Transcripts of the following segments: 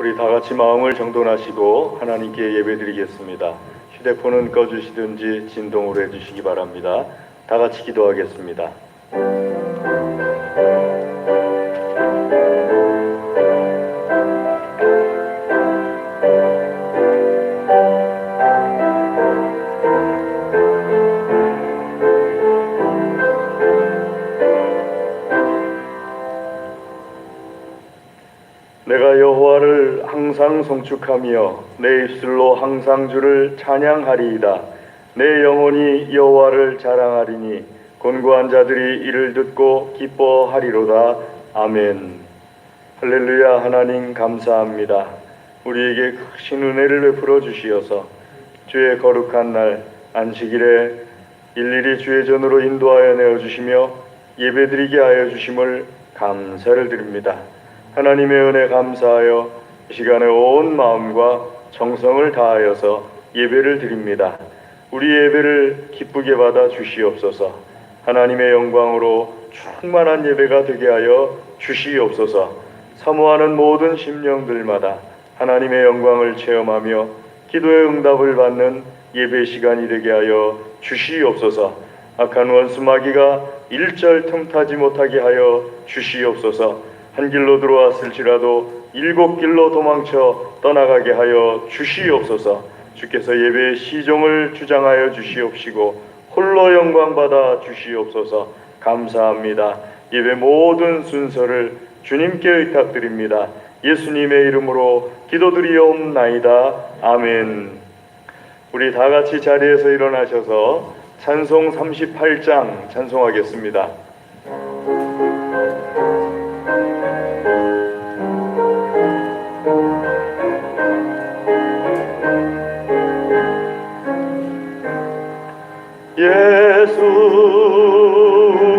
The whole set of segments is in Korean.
우리 다 같이 마음을 정돈하시고 하나님께 예배드리겠습니다. 휴대폰은 꺼주시든지 진동으로 해주시기 바랍니다. 다 같이 기도하겠습니다. 내가 여호와를 항상 송축하며 내 입술로 항상 주를 찬양하리이다. 내 영혼이 여호와를 자랑하리니 곤고한 자들이 이를 듣고 기뻐하리로다. 아멘. 할렐루야. 하나님 감사합니다. 우리에게 크신 은혜를 베풀어 주시어서 주의 거룩한 날 안식일에 일일이 주의 전으로 인도하여 내어주시며 예배드리게 하여 주심을 감사를 드립니다. 하나님의 은혜 감사하여 이 시간에 온 마음과 정성을 다하여서 예배를 드립니다. 우리 예배를 기쁘게 받아 주시옵소서. 하나님의 영광으로 충만한 예배가 되게 하여 주시옵소서. 사모하는 모든 심령들마다 하나님의 영광을 체험하며 기도의 응답을 받는 예배 시간이 되게 하여 주시옵소서. 악한 원수 마귀가 일절 틈타지 못하게 하여 주시옵소서. 한 길로 들어왔을지라도 일곱 길로 도망쳐 떠나가게 하여 주시옵소서. 주께서 예배의 시종을 주장하여 주시옵시고 홀로 영광 받아 주시옵소서. 감사합니다. 예배 모든 순서를 주님께 의탁드립니다. 예수님의 이름으로 기도드리옵나이다. 아멘. 우리 다 같이 자리에서 일어나셔서 찬송 38장 찬송하겠습니다. 예수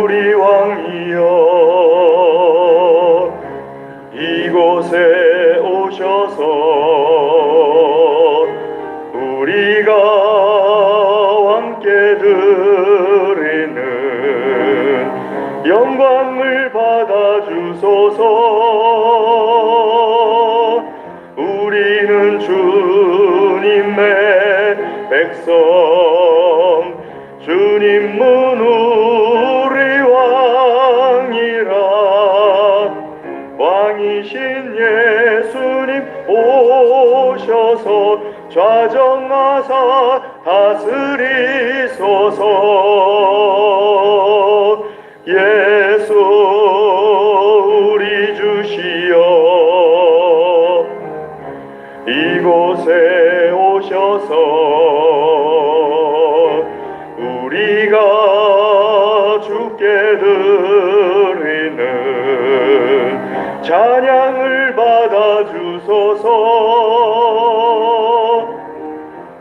우리 왕이여 이곳에 오셔서 우리가 함께 드리는 영광을 받아주소서. 우리는 주님의 백성 주님 문 우리 왕이라. 왕이신 예수님 오셔서 좌정하사 다스리소서. 예수 우리 주시여 이곳에 오셔서 우리가 주께 드리는 찬양을 받아주소서.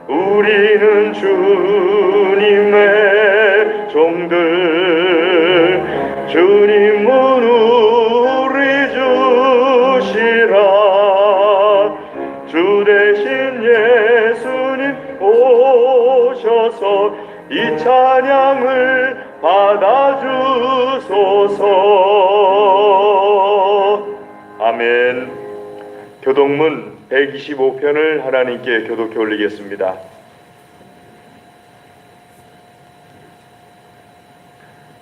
우리는 주님의 종들 주님 문 우리 주시라. 주 대신 예수님 오셔서 이 찬양을 받아주소서. 아멘. 교독문 125편을 하나님께 교독해 올리겠습니다.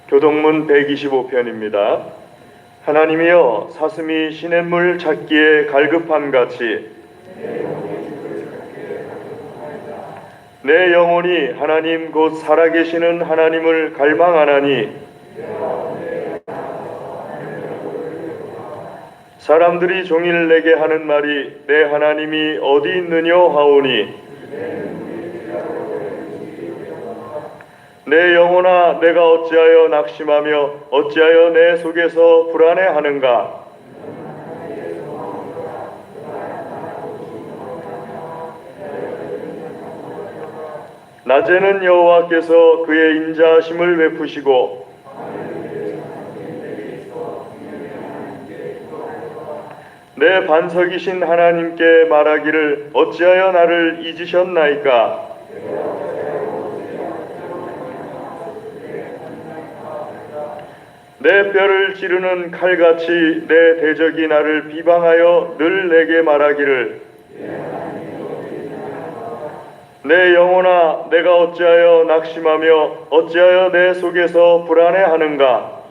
교독문 125편입니다. 하나님이여 사슴이 시냇물 찾기에 갈급함같이 내 영혼이 하나님 곧 살아계시는 하나님을 갈망하나니 사람들이 종일 내게 하는 말이 내 하나님이 어디 있느냐 하오니 내 영혼아 내가 어찌하여 낙심하며 어찌하여 내 속에서 불안해하는가. 낮에는 여호와께서 그의 인자하심을 베푸시고 내 반석이신 하나님께 말하기를 어찌하여 나를 잊으셨나이까. 내 뼈를 찌르는 칼같이 내 대적이 나를 비방하여 늘 내게 말하기를 내 영혼아 내가 어찌하여 낙심하며 어찌하여 내 속에서 불안해하는가.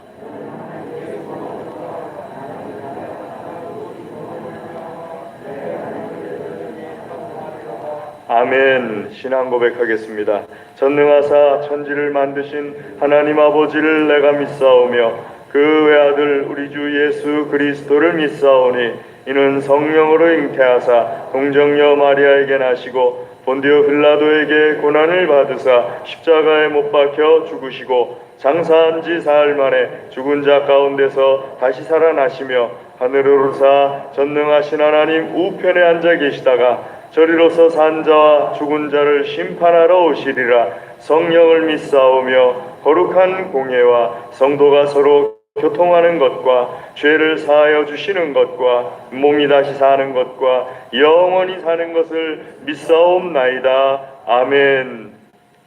아멘. 신앙 고백하겠습니다. 전능하사 천지를 만드신 하나님 아버지를 내가 믿사오며 그 외아들 우리 주 예수 그리스도를 믿사오니 이는 성령으로 잉태하사 동정녀 마리아에게 나시고 본디오 빌라도에게 고난을 받으사 십자가에 못 박혀 죽으시고 장사한 지 사흘 만에 죽은 자 가운데서 다시 살아나시며 하늘으로 오르사 전능하신 하나님 우편에 앉아 계시다가 저리로서 산 자와 죽은 자를 심판하러 오시리라. 성령을 믿사오며 거룩한 공예와 성도가 서로 교통하는 것과 죄를 사하여 주시는 것과 몸이 다시 사는 것과 영원히 사는 것을 믿사옵나이다. 아멘.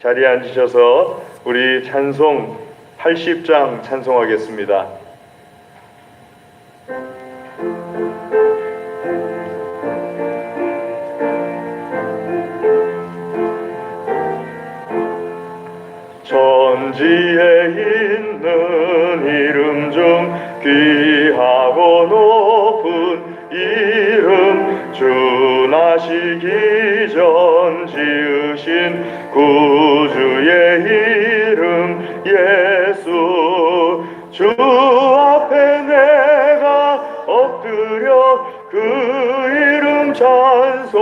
자리에 앉으셔서 우리 찬송 80장 찬송하겠습니다. 천지에 있는 이름 중 귀하고 높은 이름 주 나시기 전 지으신 구주의 이름 예수. 주 앞에 내가 엎드려 그 이름 찬송함은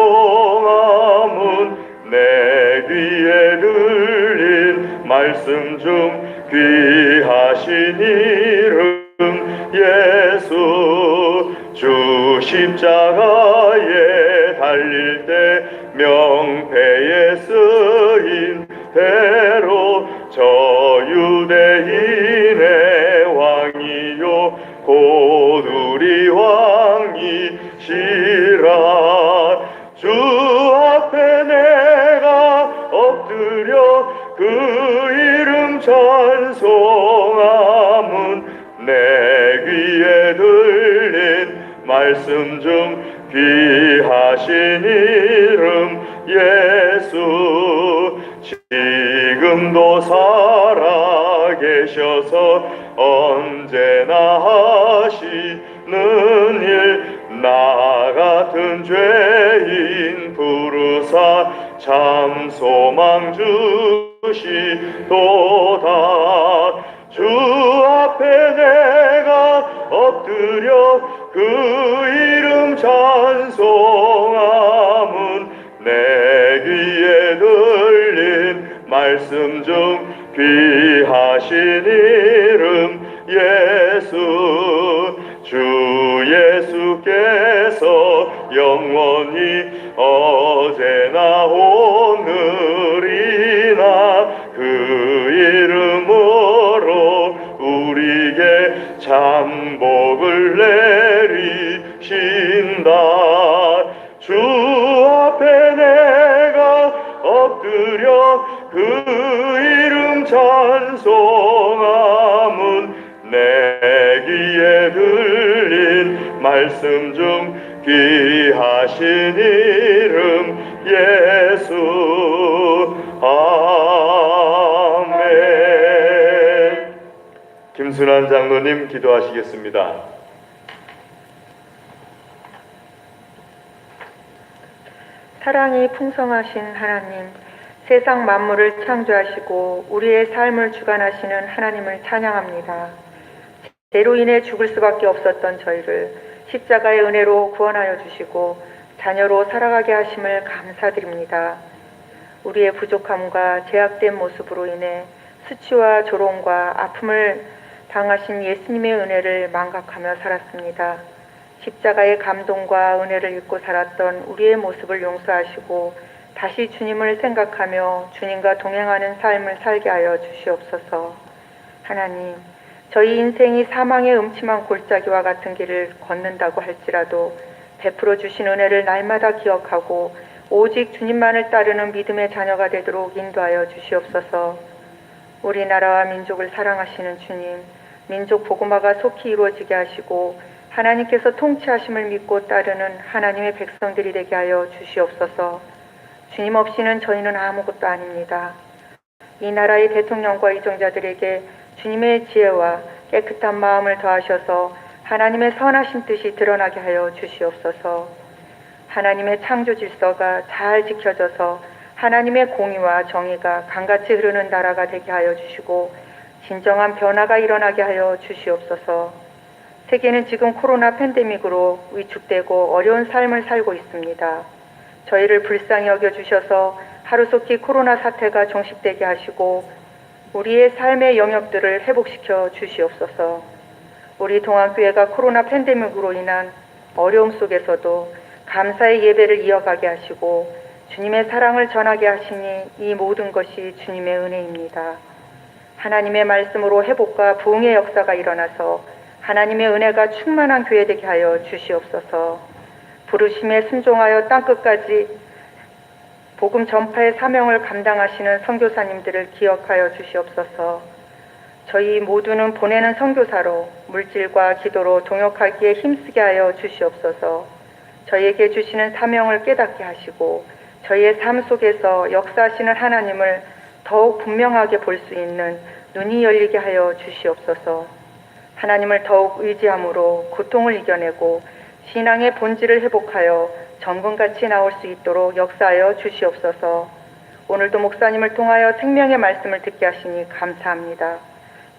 내 귀에 들린 말씀 중 귀하신 이름 예수. 주 십자가에 달릴 때 명패에 쓰인 대로 저 유대인의 왕이요 곧 우리 왕이시라. 주 앞에 내가 엎드려 그 이름 찬송함은 내 귀에 들린 말씀 중 귀하신 이름 예수. 지금도 살아 계셔서 언제나 하시는 일 나 같은 죄인 부르사 참 소망 주시도다. 주 앞에 내가 엎드려 그 이름 찬송함은 내 귀에 들린 말씀 중 귀하신 이름 예수. 주 예수께서 영원히 어제나 오늘이나 그 이름으로 우리에게 참 복을 내리신다. 주 앞에 내가 엎드려 그 이름 찬송함은 내 귀에 들린 말씀 중 귀하신 이름 예수. 아멘. 김순환 장로님 기도하시겠습니다. 사랑이 풍성하신 하나님, 세상 만물을 창조하시고 우리의 삶을 주관하시는 하나님을 찬양합니다. 죄로 인해 죽을 수밖에 없었던 저희를 십자가의 은혜로 구원하여 주시고 자녀로 살아가게 하심을 감사드립니다. 우리의 부족함과 제약된 모습으로 인해 수치와 조롱과 아픔을 당하신 예수님의 은혜를 망각하며 살았습니다. 십자가의 감동과 은혜를 잊고 살았던 우리의 모습을 용서하시고 다시 주님을 생각하며 주님과 동행하는 삶을 살게 하여 주시옵소서. 하나님, 저희 인생이 사망의 음침한 골짜기와 같은 길을 걷는다고 할지라도 베풀어 주신 은혜를 날마다 기억하고 오직 주님만을 따르는 믿음의 자녀가 되도록 인도하여 주시옵소서. 우리나라와 민족을 사랑하시는 주님, 민족 복음화가 속히 이루어지게 하시고 하나님께서 통치하심을 믿고 따르는 하나님의 백성들이 되게 하여 주시옵소서. 주님 없이는 저희는 아무것도 아닙니다. 이 나라의 대통령과 이정자들에게 주님의 지혜와 깨끗한 마음을 더하셔서 하나님의 선하신 뜻이 드러나게 하여 주시옵소서. 하나님의 창조 질서가 잘 지켜져서 하나님의 공의와 정의가 강같이 흐르는 나라가 되게 하여 주시고 진정한 변화가 일어나게 하여 주시옵소서. 세계는 지금 코로나 팬데믹으로 위축되고 어려운 삶을 살고 있습니다. 저희를 불쌍히 여겨주셔서 하루속히 코로나 사태가 종식되게 하시고 우리의 삶의 영역들을 회복시켜 주시옵소서. 우리 동안교회가 코로나 팬데믹으로 인한 어려움 속에서도 감사의 예배를 이어가게 하시고 주님의 사랑을 전하게 하시니 이 모든 것이 주님의 은혜입니다. 하나님의 말씀으로 회복과 부흥의 역사가 일어나서 하나님의 은혜가 충만한 교회 되게 하여 주시옵소서. 부르심에 순종하여 땅끝까지 복음 전파의 사명을 감당하시는 선교사님들을 기억하여 주시옵소서. 저희 모두는 보내는 선교사로 물질과 기도로 동역하기에 힘쓰게 하여 주시옵소서. 저희에게 주시는 사명을 깨닫게 하시고 저희의 삶 속에서 역사하시는 하나님을 더욱 분명하게 볼 수 있는 눈이 열리게 하여 주시옵소서. 하나님을 더욱 의지함으로 고통을 이겨내고 신앙의 본질을 회복하여 정금같이 나올 수 있도록 역사하여 주시옵소서. 오늘도 목사님을 통하여 생명의 말씀을 듣게 하시니 감사합니다.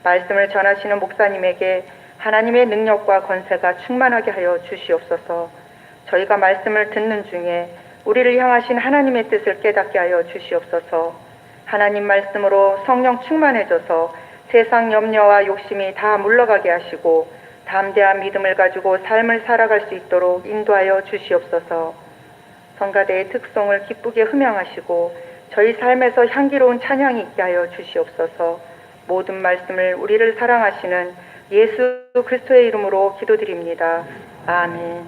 말씀을 전하시는 목사님에게 하나님의 능력과 권세가 충만하게 하여 주시옵소서. 저희가 말씀을 듣는 중에 우리를 향하신 하나님의 뜻을 깨닫게 하여 주시옵소서. 하나님 말씀으로 성령 충만해져서 세상 염려와 욕심이 다 물러가게 하시고 담대한 믿음을 가지고 삶을 살아갈 수 있도록 인도하여 주시옵소서. 성가대의 특성을 기쁘게 흠양하시고 저희 삶에서 향기로운 찬양이 있게 하여 주시옵소서. 모든 말씀을 우리를 사랑하시는 예수 그리스도의 이름으로 기도드립니다. 아멘.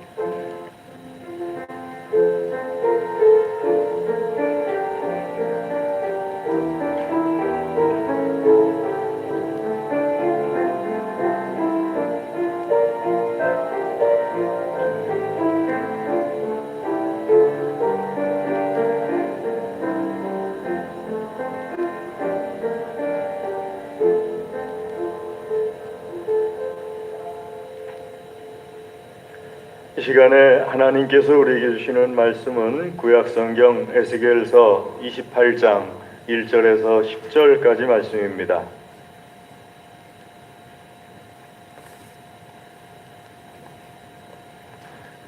이 시간에 하나님께서 우리에게 주시는 말씀은 구약성경 에스겔서 28장 1절에서 10절까지 말씀입니다.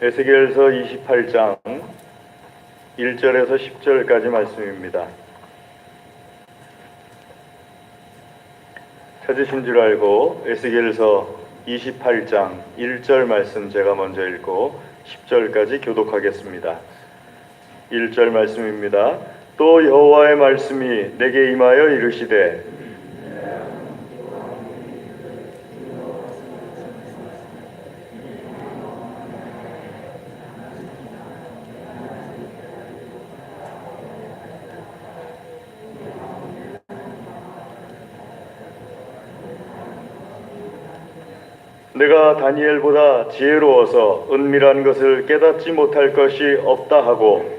에스겔서 28장 1절에서 10절까지 말씀입니다. 찾으신 줄 알고 에스겔서 28장 1절 말씀 제가 먼저 읽고 10절까지 교독하겠습니다. 1절 말씀입니다. 또 여호와의 말씀이 내게 임하여 이르시되 내가 다니엘보다 지혜로워서 은밀한 것을 깨닫지 못할 것이 없다 하고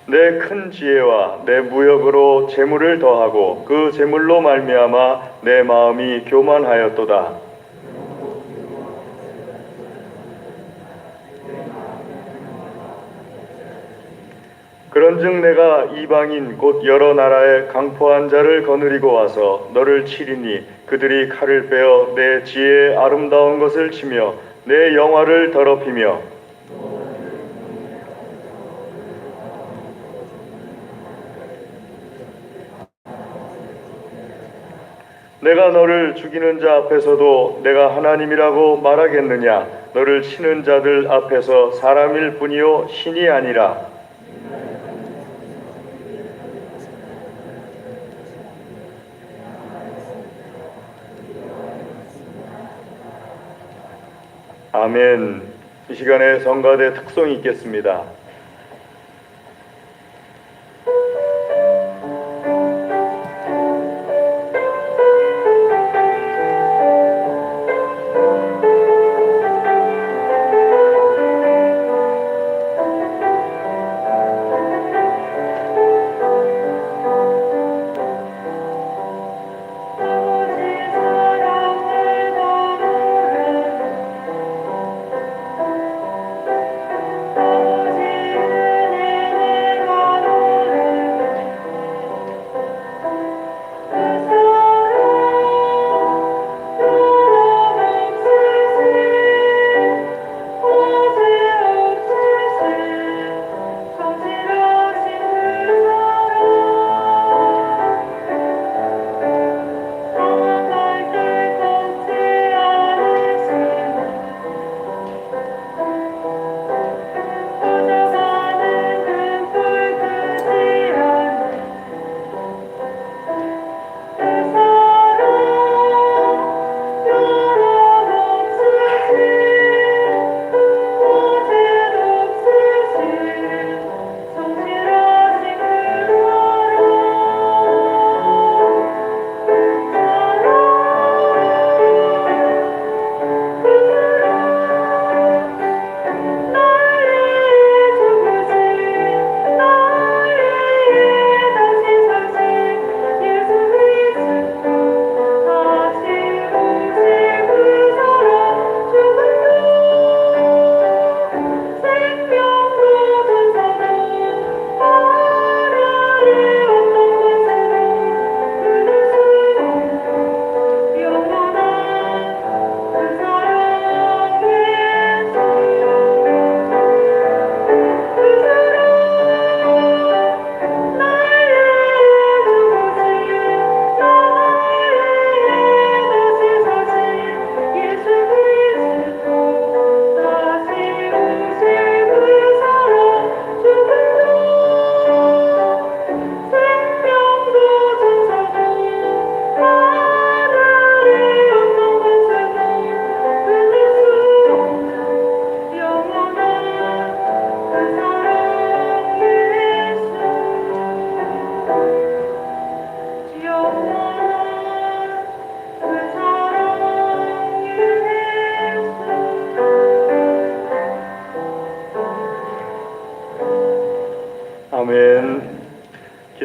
내 큰 지혜와 내 무역으로 재물을 더하고 그 재물로 말미암아 내 마음이 교만하였도다. 그런즉 내가 이방인 곧 여러 나라의 강포한 자를 거느리고 와서 너를 치리니 그들이 칼을 빼어 내 지혜의 아름다운 것을 치며 내 영화를 더럽히며 내가 너를 죽이는 자 앞에서도 내가 하나님이라고 말하겠느냐? 너를 치는 자들 앞에서 사람일 뿐이요 신이 아니라. 아멘. 이 시간에 성가대 특송이 있겠습니다.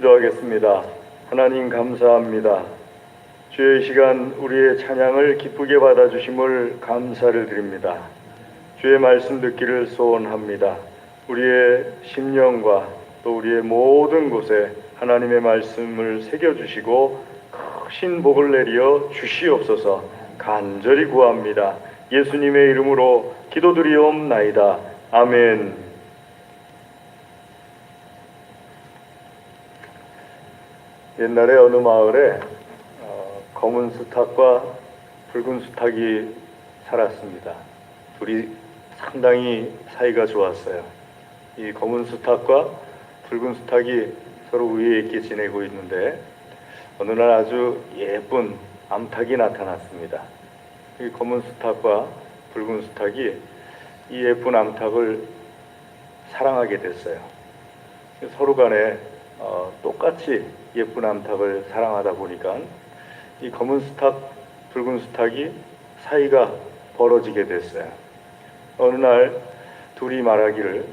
기도하겠습니다. 하나님 감사합니다. 주의 시간 우리의 찬양을 기쁘게 받아주심을 감사를 드립니다. 주의 말씀 듣기를 소원합니다. 우리의 심령과 또 우리의 모든 곳에 하나님의 말씀을 새겨주시고 크신 복을 내리어 주시옵소서 간절히 구합니다. 예수님의 이름으로 기도드리옵나이다. 아멘. 옛날에 어느 마을에 검은 수탉과 붉은 수탉이 살았습니다. 둘이 상당히 사이가 좋았어요. 이 검은 수탉과 붉은 수탉이 서로 우애 있게 지내고 있는데 어느 날 아주 예쁜 암탉이 나타났습니다. 이 검은 수탉과 붉은 수탉이 이 예쁜 암탉을 사랑하게 됐어요. 서로 간에 똑같이 예쁜 암탉을 사랑하다 보니까 이 검은 수탉, 붉은 수탉이 사이가 벌어지게 됐어요. 어느 날 둘이 말하기를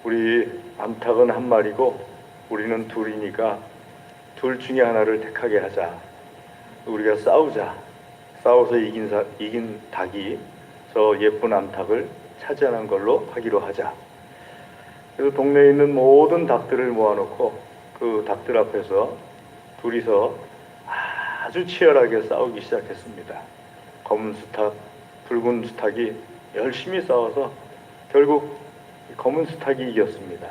우리 암탉은 한 마리고 우리는 둘이니까 둘 중에 하나를 택하게 하자. 우리가 싸우자. 싸워서 이긴 닭이 저 예쁜 암탉을 차지하는 걸로 하기로 하자. 그래서 동네에 있는 모든 닭들을 모아놓고 그 닭들 앞에서 둘이서 아주 치열하게 싸우기 시작했습니다. 검은 수탉, 붉은 수탉이 열심히 싸워서 결국 검은 수탉이 이겼습니다.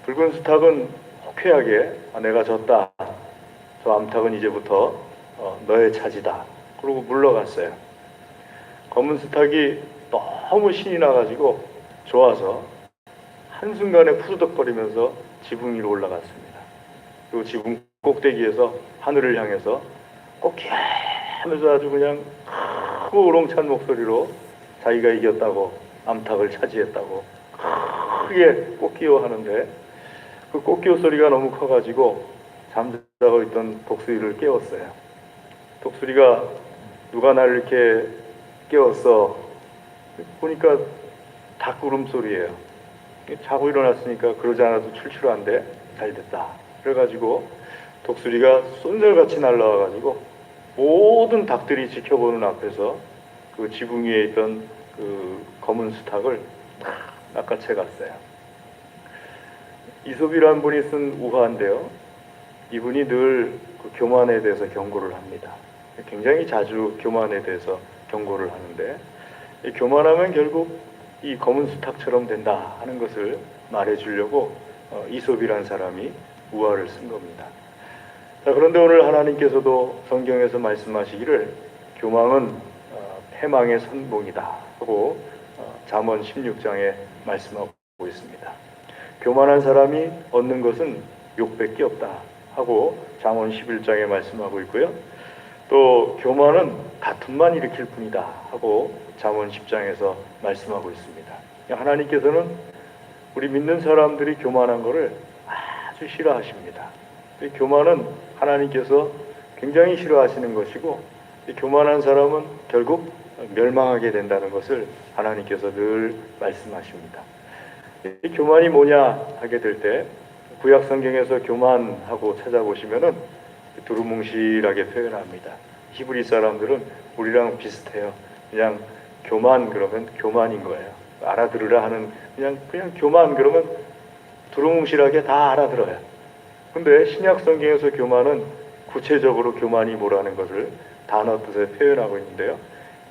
붉은 수탉은 호쾌하게 내가 졌다. 저 암탉은 이제부터 너의 차지다. 그러고 물러갔어요. 검은 수탉이 너무 신이 나가지고 좋아서 한순간에 푸드덕거리면서 지붕 위로 올라갔습니다. 그리고 지붕 꼭대기에서 하늘을 향해서 꽃게 하면서 아주 그냥 크고 우렁찬 목소리로 자기가 이겼다고, 암탉을 차지했다고 크게 꽃기호 하는데 그 꽃기호 소리가 너무 커가지고 잠자고 있던 독수리를 깨웠어요. 독수리가 누가 나를 이렇게 깨웠어? 보니까 닭 울음소리예요. 자고 일어났으니까 그러지 않아도 출출한데 잘 됐다. 그래가지고 독수리가 쏜살같이 날라와가지고 모든 닭들이 지켜보는 앞에서 그 지붕 위에 있던 그 검은 수탉을 탁 낚아채 갔어요. 이솝이라는 분이 쓴 우화인데요. 이분이 늘 그 교만에 대해서 경고를 합니다. 굉장히 자주 교만에 대해서 경고를 하는데 이 교만하면 결국 이 검은 수탉처럼 된다 하는 것을 말해주려고 이솝이라는 사람이 우화를 쓴 겁니다. 자, 그런데 오늘 하나님께서도 성경에서 말씀하시기를 교만은 패망의 선봉이다 하고 잠언 16장에 말씀하고 있습니다. 교만한 사람이 얻는 것은 욕밖에 없다 하고 잠언 11장에 말씀하고 있고요. 또 교만은 다툼만 일으킬 뿐이다 하고 잠언 10장에서 말씀하고 있습니다. 하나님께서는 우리 믿는 사람들이 교만한 것을 아주 싫어하십니다. 교만은 하나님께서 굉장히 싫어하시는 것이고 교만한 사람은 결국 멸망하게 된다는 것을 하나님께서 늘 말씀하십니다. 이 교만이 뭐냐 하게 될 때 구약 성경에서 교만하고 찾아보시면은 두루뭉실하게 표현합니다. 히브리 사람들은 우리랑 비슷해요. 그냥 교만 그러면 교만인 거예요. 알아들으라 하는 그냥 교만 그러면 두루뭉실하게 다 알아들어요. 근데 신약 성경에서 교만은 구체적으로 교만이 뭐라는 것을 단어 뜻에 표현하고 있는데요.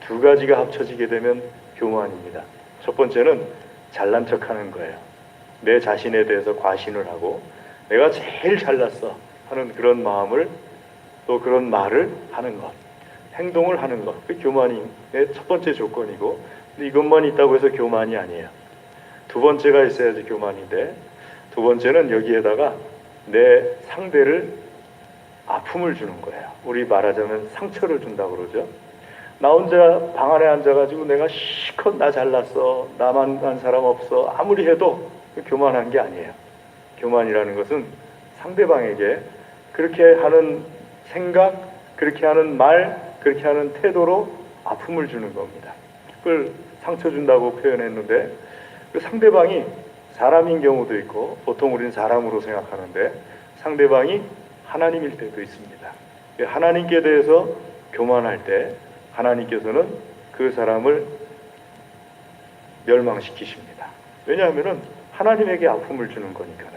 두 가지가 합쳐지게 되면 교만입니다. 첫 번째는 잘난 척하는 거예요. 내 자신에 대해서 과신을 하고 내가 제일 잘났어 하는 그런 마음을 또 그런 말을 하는 것, 행동을 하는 것, 그 교만이 첫 번째 조건이고 근데 이것만 있다고 해서 교만이 아니에요. 두 번째가 있어야지 교만인데 두 번째는 여기에다가 내 상대를 아픔을 주는 거예요. 우리 말하자면 상처를 준다고 그러죠. 나 혼자 방 안에 앉아가지고 내가 실컷 나 잘났어, 나만 한 사람 없어 아무리 해도 교만한 게 아니에요. 교만이라는 것은 상대방에게 그렇게 하는 생각, 그렇게 하는 말, 그렇게 하는 태도로 아픔을 주는 겁니다. 그걸 상처 준다고 표현했는데 그 상대방이 사람인 경우도 있고 보통 우리는 사람으로 생각하는데 상대방이 하나님일 때도 있습니다. 하나님께 대해서 교만할 때 하나님께서는 그 사람을 멸망시키십니다. 왜냐하면 하나님에게 아픔을 주는 거니까요.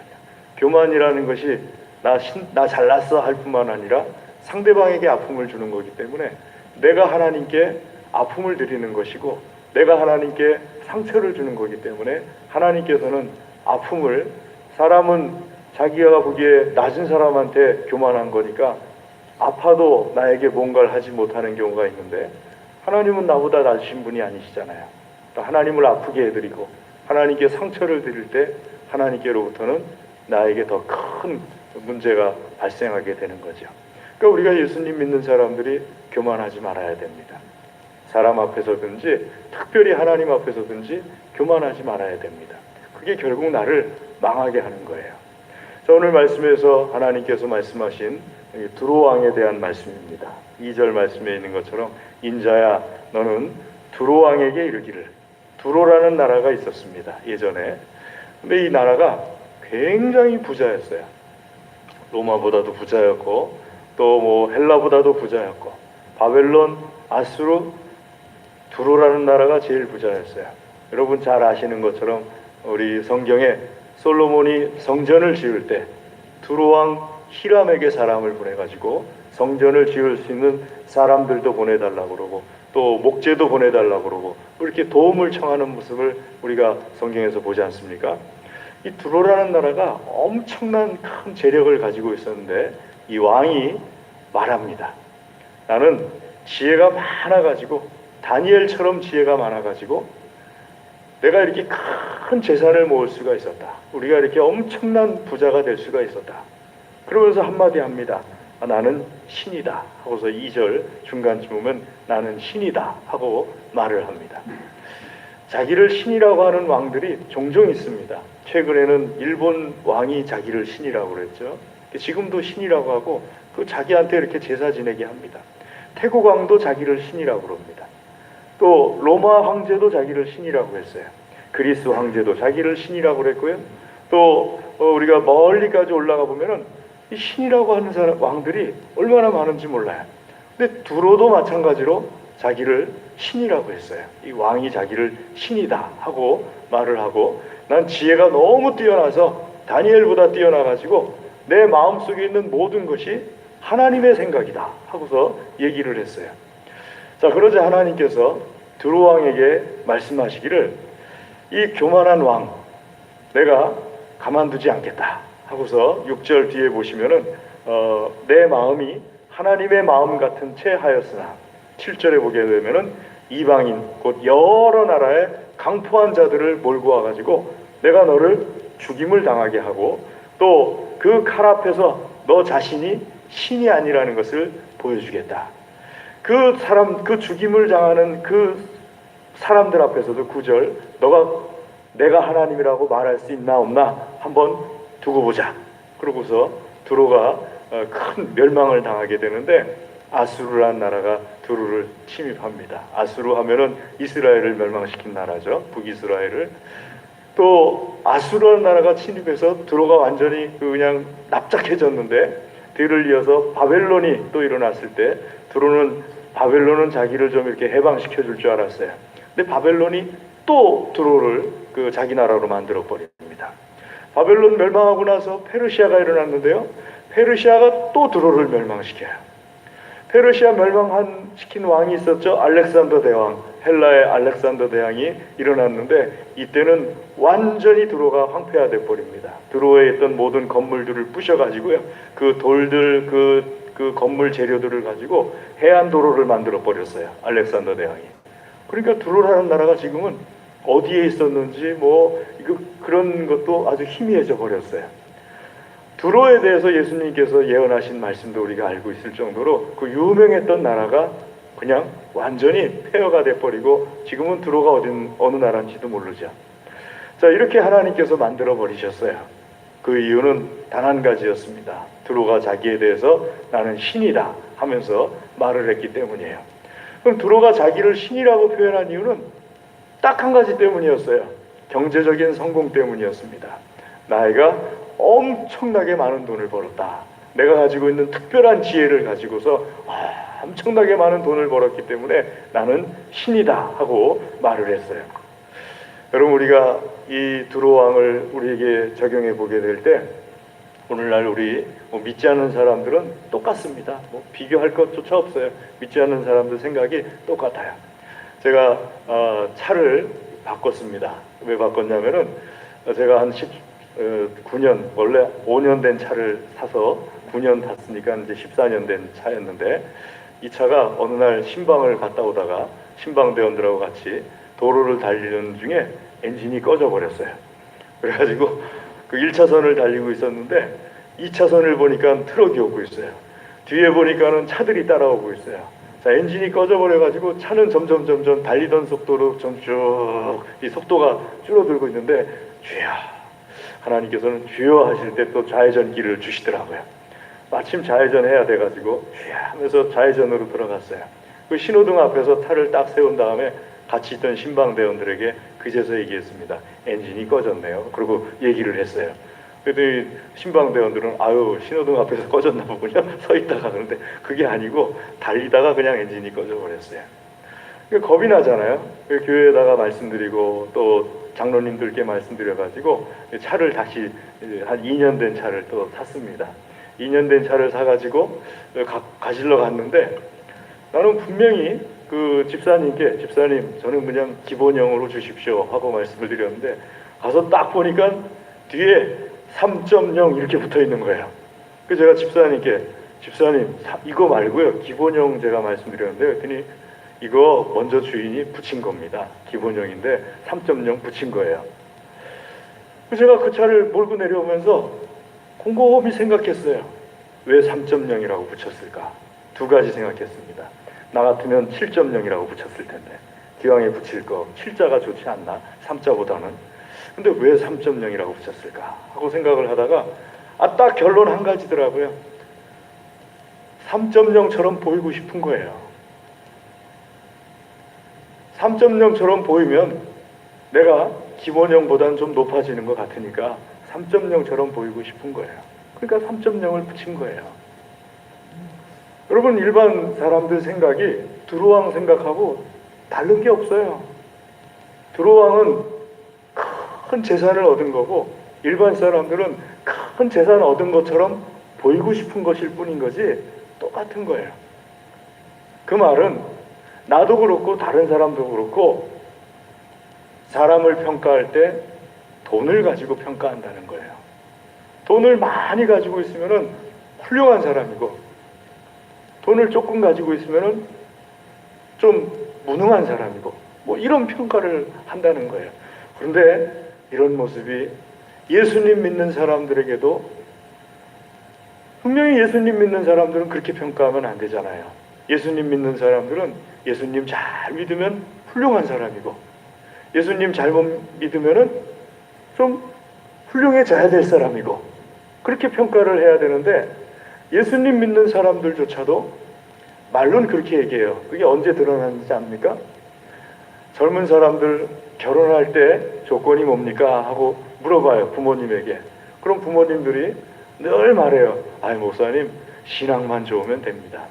교만이라는 것이 나 잘났어 할 뿐만 아니라 상대방에게 아픔을 주는 거기 때문에 내가 하나님께 아픔을 드리는 것이고 내가 하나님께 상처를 주는 거기 때문에 하나님께서는 아픔을, 사람은 자기가 보기에 낮은 사람한테 교만한 거니까 아파도 나에게 뭔가를 하지 못하는 경우가 있는데 하나님은 나보다 낮으신 분이 아니시잖아요. 하나님을 아프게 해드리고 하나님께 상처를 드릴 때 하나님께로부터는 나에게 더 큰 문제가 발생하게 되는 거죠. 그러니까 우리가 예수님 믿는 사람들이 교만하지 말아야 됩니다. 사람 앞에서든지 특별히 하나님 앞에서든지 교만하지 말아야 됩니다. 그게 결국 나를 망하게 하는 거예요. 자, 오늘 말씀에서 하나님께서 말씀하신 두로왕에 대한 말씀입니다. 2절 말씀에 있는 것처럼 인자야 너는 두로왕에게 이르기를. 두로라는 나라가 있었습니다. 예전에. 근데 이 나라가 굉장히 부자였어요. 로마보다도 부자였고 또 뭐 헬라보다도 부자였고 바벨론, 아수르, 두로라는 나라가 제일 부자였어요. 여러분 잘 아시는 것처럼 우리 성경에 솔로몬이 성전을 지을 때 두로왕 히람에게 사람을 보내가지고 성전을 지을 수 있는 사람들도 보내달라고 그러고 또 목재도 보내달라고 그러고 이렇게 도움을 청하는 모습을 우리가 성경에서 보지 않습니까? 이 두로라는 나라가 엄청난 큰 재력을 가지고 있었는데 이 왕이 말합니다. 나는 지혜가 많아가지고 다니엘처럼 지혜가 많아가지고 내가 이렇게 큰 재산을 모을 수가 있었다. 우리가 이렇게 엄청난 부자가 될 수가 있었다. 그러면서 한마디 합니다. 나는 신이다 하고서 2절 중간쯤 보면 나는 신이다 하고 말을 합니다. 자기를 신이라고 하는 왕들이 종종 있습니다. 최근에는 일본 왕이 자기를 신이라고 그랬죠. 지금도 신이라고 하고 그 자기한테 이렇게 제사 지내게 합니다. 태국 왕도 자기를 신이라고 그럽니다. 또 로마 황제도 자기를 신이라고 했어요. 그리스 황제도 자기를 신이라고 그랬고요. 또 우리가 멀리까지 올라가 보면은 이 신이라고 하는 사람 왕들이 얼마나 많은지 몰라요. 근데 두로도 마찬가지로 자기를 신이라고 했어요. 이 왕이 자기를 신이다 하고 말을 하고 난 지혜가 너무 뛰어나서 다니엘보다 뛰어나가지고 내 마음속에 있는 모든 것이 하나님의 생각이다 하고서 얘기를 했어요. 자, 그러자 하나님께서 두로 왕에게 말씀하시기를 이 교만한 왕 내가 가만두지 않겠다 하고서 6절 뒤에 보시면은 내 마음이 하나님의 마음 같은 채 하였으나 7절에 보게 되면은 이방인 곧 여러 나라의 강포한 자들을 몰고 와가지고 내가 너를 죽임을 당하게 하고 또 그 칼 앞에서 너 자신이 신이 아니라는 것을 보여주겠다. 그 죽임을 당하는 그 사람들 앞에서도 9절 내가 하나님이라고 말할 수 있나 없나 한번 두고 보자. 그러고서 두로가 큰 멸망을 당하게 되는데 아수르라는 나라가 두로를 침입합니다. 아수르 하면은 이스라엘을 멸망시킨 나라죠. 북이스라엘을. 또 아수르라는 나라가 침입해서 두로가 완전히 그냥 납작해졌는데 뒤를 이어서 바벨론이 또 일어났을 때 바벨론은 자기를 좀 이렇게 해방시켜 줄 줄 알았어요. 근데 바벨론이 또 두로를 그 자기 나라로 만들어 버립니다. 바벨론 멸망하고 나서 페르시아가 일어났는데요. 페르시아가 또 두로를 멸망시켜요. 페르시아 멸망시킨 왕이 있었죠. 알렉산더 대왕, 헬라의 알렉산더 대왕이 일어났는데 이때는 완전히 두로가 황폐화돼 버립니다. 두로에 있던 모든 건물들을 부셔가지고요. 그 돌들, 그 건물 재료들을 가지고 해안 도로를 만들어 버렸어요. 알렉산더 대왕이. 그러니까 두로라는 나라가 지금은 어디에 있었는지 그런 것도 아주 희미해져 버렸어요. 두로에 대해서 예수님께서 예언하신 말씀도 우리가 알고 있을 정도로 그 유명했던 나라가 그냥 완전히 폐허가 돼버리고 지금은 두로가 어느 나라인지도 모르죠. 자, 이렇게 하나님께서 만들어 버리셨어요. 그 이유는 단 한 가지였습니다. 두로가 자기에 대해서 나는 신이다 하면서 말을 했기 때문이에요. 그럼 두로가 자기를 신이라고 표현한 이유는 딱 한 가지 때문이었어요. 경제적인 성공 때문이었습니다. 나이가 엄청나게 많은 돈을 벌었다. 내가 가지고 있는 특별한 지혜를 가지고서 엄청나게 많은 돈을 벌었기 때문에 나는 신이다 하고 말을 했어요. 여러분, 우리가 이 두로왕을 우리에게 적용해 보게 될 때 오늘날 우리 믿지 않는 사람들은 똑같습니다. 비교할 것조차 없어요. 믿지 않는 사람들 생각이 똑같아요. 제가 차를 바꿨습니다. 왜 바꿨냐면은 제가 한 9년, 원래 5년 된 차를 사서 9년 탔으니까 이제 14년 된 차였는데, 이 차가 어느 날 신방을 갔다 오다가 신방대원들하고 같이 도로를 달리는 중에 엔진이 꺼져 버렸어요. 그래가지고 그 1차선을 달리고 있었는데 2차선을 보니까 트럭이 오고 있어요. 뒤에 보니까는 차들이 따라오고 있어요. 자, 엔진이 꺼져 버려가지고 차는 점점 달리던 속도로 좀 쭉 이 속도가 줄어들고 있는데, 주여, 하나님께서는 주여 하실 때 또 좌회전기를 주시더라고요. 마침 좌회전 해야 돼가지고 주여 하면서 좌회전으로 들어갔어요. 그 신호등 앞에서 차를 딱 세운 다음에 같이 있던 신방대원들에게 그제서 얘기했습니다. 엔진이 꺼졌네요. 그리고 얘기를 했어요. 그랬더니 신방대원들은 아유, 신호등 앞에서 꺼졌나 보군요. 서 있다가. 그런데 그게 아니고 달리다가 그냥 엔진이 꺼져 버렸어요. 겁이 나잖아요. 교회에다가 말씀드리고 또 장로님들께 말씀드려가지고 차를 다시 한 2년 된 차를 또 샀습니다. 2년 된 차를 사가지고 가실러 갔는데, 나는 분명히 그 집사님께 집사님, 저는 그냥 기본형으로 주십시오 하고 말씀을 드렸는데, 가서 딱 보니까 뒤에 3.0 이렇게 붙어 있는 거예요. 그래서 제가 집사님께 집사님, 이거 말고요, 기본형 제가 말씀드렸는데, 그랬더니 이거 먼저 주인이 붙인 겁니다. 기본형인데 3.0 붙인 거예요. 제가 그 차를 몰고 내려오면서 곰곰이 생각했어요. 왜 3.0이라고 붙였을까? 두 가지 생각했습니다. 나 같으면 7.0이라고 붙였을 텐데, 기왕에 붙일 거 7자가 좋지 않나? 3자보다는. 근데 왜 3.0이라고 붙였을까? 하고 생각을 하다가 딱 결론 한 가지더라고요. 3.0처럼 보이고 싶은 거예요. 3.0처럼 보이면 내가 기본형보다는 좀 높아지는 것 같으니까 3.0처럼 보이고 싶은 거예요. 그러니까 3.0을 붙인 거예요. 여러분, 일반 사람들 생각이 두로왕 생각하고 다른 게 없어요. 두로왕은 큰 재산을 얻은 거고, 일반 사람들은 큰 재산을 얻은 것처럼 보이고 싶은 것일 뿐인 거지 똑같은 거예요. 그 말은 나도 그렇고 다른 사람도 그렇고 사람을 평가할 때 돈을 가지고 평가한다는 거예요. 돈을 많이 가지고 있으면은 훌륭한 사람이고, 돈을 조금 가지고 있으면은 좀 무능한 사람이고, 이런 평가를 한다는 거예요. 그런데 이런 모습이 예수님 믿는 사람들에게도, 분명히 예수님 믿는 사람들은 그렇게 평가하면 안 되잖아요. 예수님 믿는 사람들은 예수님 잘 믿으면 훌륭한 사람이고, 예수님 잘못 믿으면은 좀 훌륭해져야 될 사람이고, 그렇게 평가를 해야 되는데, 예수님 믿는 사람들조차도 말로는 그렇게 얘기해요. 그게 언제 드러나는지 압니까? 젊은 사람들 결혼할 때 조건이 뭡니까? 하고 물어봐요, 부모님에게. 그럼 부모님들이 늘 말해요. 아이, 목사님, 신앙만 좋으면 됩니다.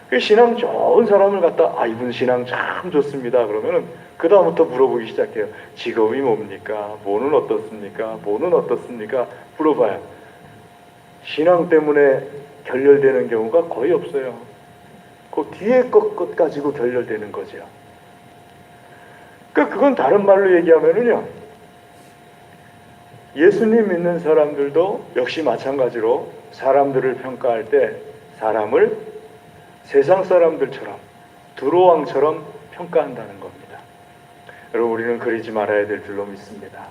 그 신앙 좋은 사람을 갖다 이분 신앙 참 좋습니다. 그러면은 그 다음부터 물어보기 시작해요. 직업이 뭡니까? 뭐는 어떻습니까? 뭐는 어떻습니까? 물어봐요. 신앙 때문에 결렬되는 경우가 거의 없어요. 그 뒤에 것 가지고 결렬되는 거죠. 그러니까 그건 다른 말로 얘기하면은요, 예수님 믿는 사람들도 역시 마찬가지로 사람들을 평가할 때 사람을 세상 사람들처럼, 두로왕처럼 평가한다는 겁니다. 여러분, 우리는 그러지 말아야 될 줄로 믿습니다.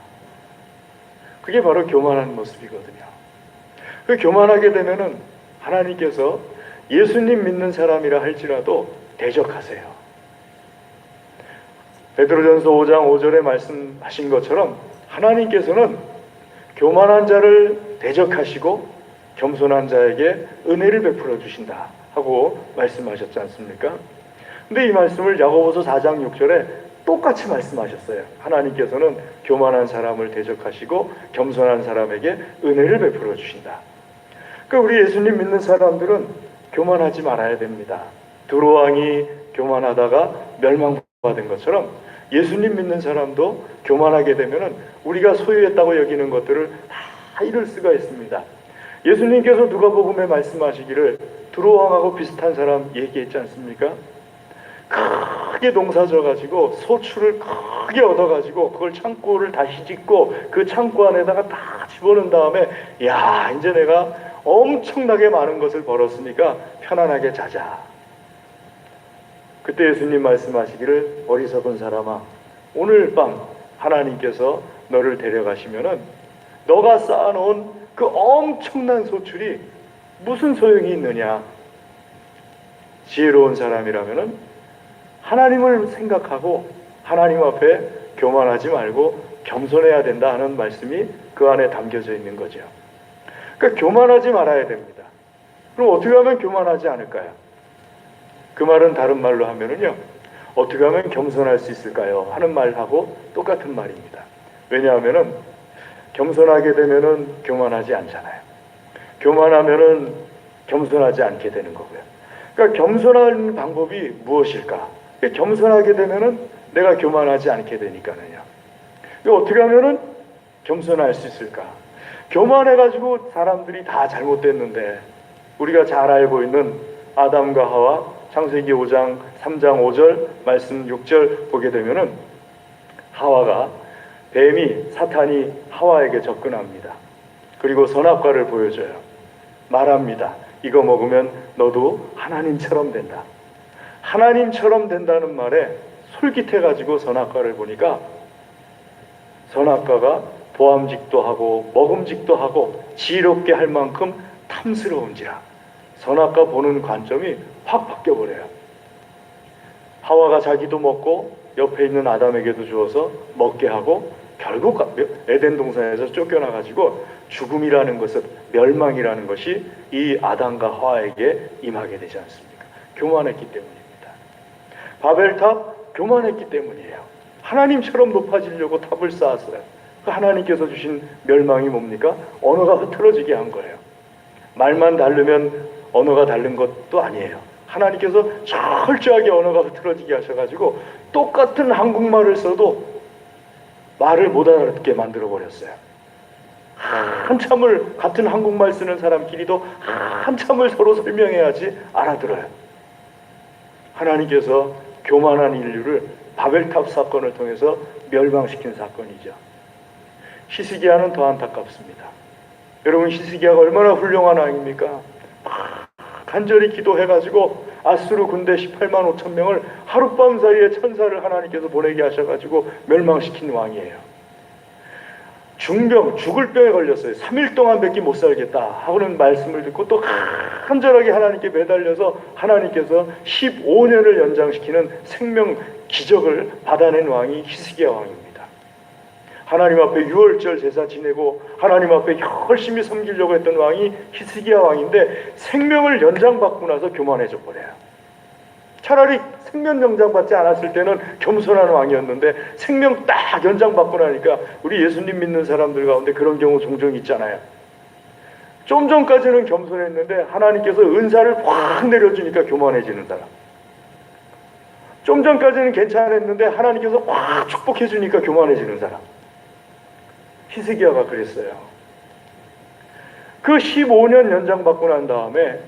그게 바로 교만한 모습이거든요. 그 교만하게 되면은 하나님께서 예수님 믿는 사람이라 할지라도 대적하세요. 베드로전서 5장 5절에 말씀하신 것처럼 하나님께서는 교만한 자를 대적하시고 겸손한 자에게 은혜를 베풀어 주신다 하고 말씀하셨지 않습니까? 근데 이 말씀을 야고보서 4장 6절에 똑같이 말씀하셨어요. 하나님께서는 교만한 사람을 대적하시고 겸손한 사람에게 은혜를 베풀어 주신다. 그러니까 우리 예수님 믿는 사람들은 교만하지 말아야 됩니다. 두로왕이 교만하다가 멸망받은 것처럼 예수님 믿는 사람도 교만하게 되면은 우리가 소유했다고 여기는 것들을 다 잃을 수가 있습니다. 예수님께서 누가복음에 말씀하시기를 두로왕하고 비슷한 사람 얘기했지 않습니까? 크게 농사 져가지고 소출을 크게 얻어가지고 그걸 창고를 다시 짓고 그 창고 안에다가 다 집어넣은 다음에 야, 이제 내가 엄청나게 많은 것을 벌었으니까 편안하게 자자. 그때 예수님 말씀하시기를 어리석은 사람아, 오늘 밤 하나님께서 너를 데려가시면은 너가 쌓아놓은 그 엄청난 소출이 무슨 소용이 있느냐. 지혜로운 사람이라면은 하나님을 생각하고 하나님 앞에 교만하지 말고 겸손해야 된다 하는 말씀이 그 안에 담겨져 있는 거죠. 그러니까 교만하지 말아야 됩니다. 그럼 어떻게 하면 교만하지 않을까요? 그 말은 다른 말로 하면은요, 어떻게 하면 겸손할 수 있을까요? 하는 말하고 똑같은 말입니다. 왜냐하면은 겸손하게 되면은 교만하지 않잖아요. 교만하면은 겸손하지 않게 되는 거고요. 그러니까 겸손한 방법이 무엇일까? 겸손하게 되면은 내가 교만하지 않게 되니까는요. 어떻게 하면은 겸손할 수 있을까? 교만해가지고 사람들이 다 잘못됐는데 우리가 잘 알고 있는 아담과 하와 창세기 5장 3장 5절 말씀 6절 보게 되면은 하와가 뱀이 사탄이 하와에게 접근합니다. 그리고 선악과를 보여줘요. 말합니다. 이거 먹으면 너도 하나님처럼 된다. 하나님처럼 된다는 말에 솔깃해가지고 선악과를 보니까 선악과가 보암직도 하고 먹음직도 하고 지혜롭게 할 만큼 탐스러운지라 선악과 보는 관점이 확 바뀌어버려요. 하와가 자기도 먹고 옆에 있는 아담에게도 주어서 먹게 하고 결국 에덴 동산에서 쫓겨나가지고 죽음이라는 것은 멸망이라는 것이 이 아담과 하와에게 임하게 되지 않습니까? 교만했기 때문입니다. 바벨탑 교만했기 때문이에요. 하나님처럼 높아지려고 탑을 쌓았어요. 하나님께서 주신 멸망이 뭡니까? 언어가 흐트러지게 한 거예요. 말만 다르면 언어가 다른 것도 아니에요. 하나님께서 철저하게 언어가 흐트러지게 하셔가지고 똑같은 한국말을 써도 말을 못 알아듣게 만들어버렸어요. 한참을 같은 한국말 쓰는 사람끼리도 한참을 서로 설명해야지 알아들어요. 하나님께서 교만한 인류를 바벨탑 사건을 통해서 멸망시킨 사건이죠. 히스기야는 더 안타깝습니다. 여러분, 히스기야가 얼마나 훌륭한 왕입니까? 간절히 기도해가지고 아수르 군대 18만 5천 명을 하룻밤 사이에 천사를 하나님께서 보내게 하셔가지고 멸망시킨 왕이에요. 중병, 죽을 병에 걸렸어요. 3일 동안 밖에 못 살겠다 하고는 말씀을 듣고 또 간절하게 하나님께 매달려서 하나님께서 15년을 연장시키는 생명 기적을 받아낸 왕이 히스기야 왕입니다. 하나님 앞에 유월절 제사 지내고 하나님 앞에 열심히 섬기려고 했던 왕이 히스기야 왕인데 생명을 연장받고 나서 교만해져 버려요. 차라리 생명 연장받지 않았을 때는 겸손한 왕이었는데 생명 딱 연장받고 나니까 우리 예수님 믿는 사람들 가운데 그런 경우 종종 있잖아요. 좀 전까지는 겸손했는데 하나님께서 은사를 확 내려주니까 교만해지는 사람. 좀 전까지는 괜찮았는데 하나님께서 확 축복해 주니까 교만해지는 사람. 히스기야가 그랬어요. 그 15년 연장받고 난 다음에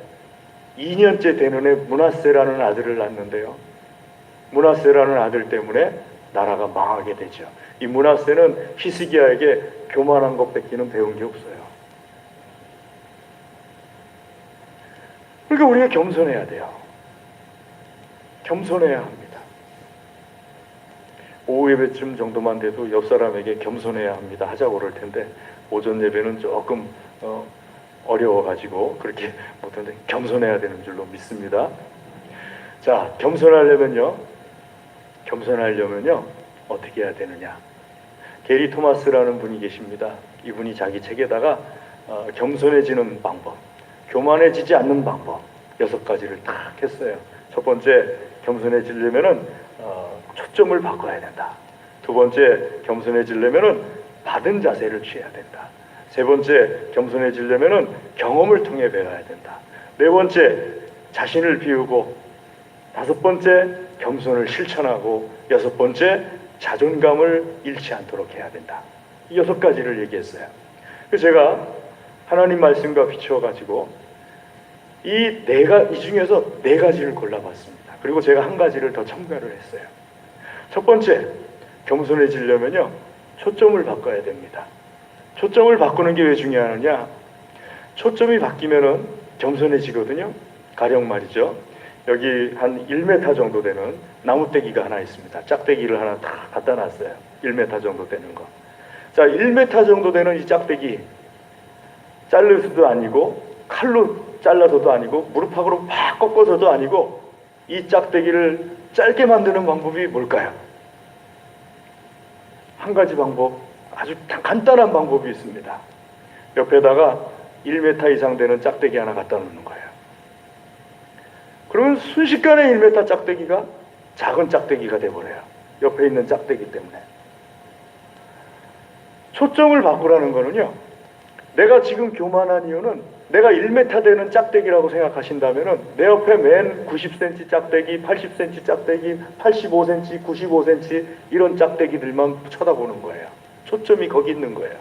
2년째 되는 해 므낫세라는 아들을 낳는데요. 므낫세라는 아들 때문에 나라가 망하게 되죠. 이 므낫세는 히스기야에게 교만한 것 뺏기는 배운 게 없어요. 그러니까 우리가 겸손해야 돼요. 겸손해야 합니다. 오후 예배쯤 정도만 돼도 옆 사람에게 겸손해야 합니다 하자고 그럴 텐데 오전 예배는 조금 어려워가지고 그렇게 못하는데 겸손해야 되는 줄로 믿습니다. 자, 겸손하려면요 어떻게 해야 되느냐? 게리 토마스라는 분이 계십니다. 이분이 자기 책에다가 겸손해지는 방법, 교만해지지 않는 방법 6가지를 딱 했어요. 첫 번째, 겸손해지려면은 초점을 바꿔야 된다. 두 번째, 겸손해지려면은 받은 자세를 취해야 된다. 세 번째, 겸손해지려면은 경험을 통해 배워야 된다. 네 번째, 자신을 비우고, 다섯 번째, 겸손을 실천하고, 여섯 번째, 자존감을 잃지 않도록 해야 된다. 이 여섯 가지를 얘기했어요. 그래서 제가 하나님 말씀과 비추어가지고 이 중에서 네 가지를 골라봤습니다. 그리고 제가 한 가지를 더 첨가를 했어요. 첫 번째, 겸손해지려면요, 초점을 바꿔야 됩니다. 초점을 바꾸는 게 왜 중요하느냐? 초점이 바뀌면은 겸손해지거든요. 가령 말이죠, 여기 한 1m 정도 되는 나무떼기가 하나 있습니다. 짝대기를 하나 다 갖다 놨어요. 1m 정도 되는 거. 자, 1m 정도 되는 이 짝대기, 자르서도 아니고 칼로 잘라서도 아니고 무릎팍으로 팍 꺾어서도 아니고, 이 짝대기를 짧게 만드는 방법이 뭘까요? 한 가지 방법, 아주 간단한 방법이 있습니다. 옆에다가 1m 이상 되는 짝대기 하나 갖다 놓는 거예요. 그러면 순식간에 1m 짝대기가 작은 짝대기가 돼버려요. 옆에 있는 짝대기 때문에. 초점을 바꾸라는 거는요, 내가 지금 교만한 이유는 내가 1m 되는 짝대기라고 생각하신다면은 내 옆에 맨 90cm 짝대기, 80cm 짝대기, 85cm, 95cm 이런 짝대기들만 쳐다보는 거예요. 초점이 거기 있는 거예요.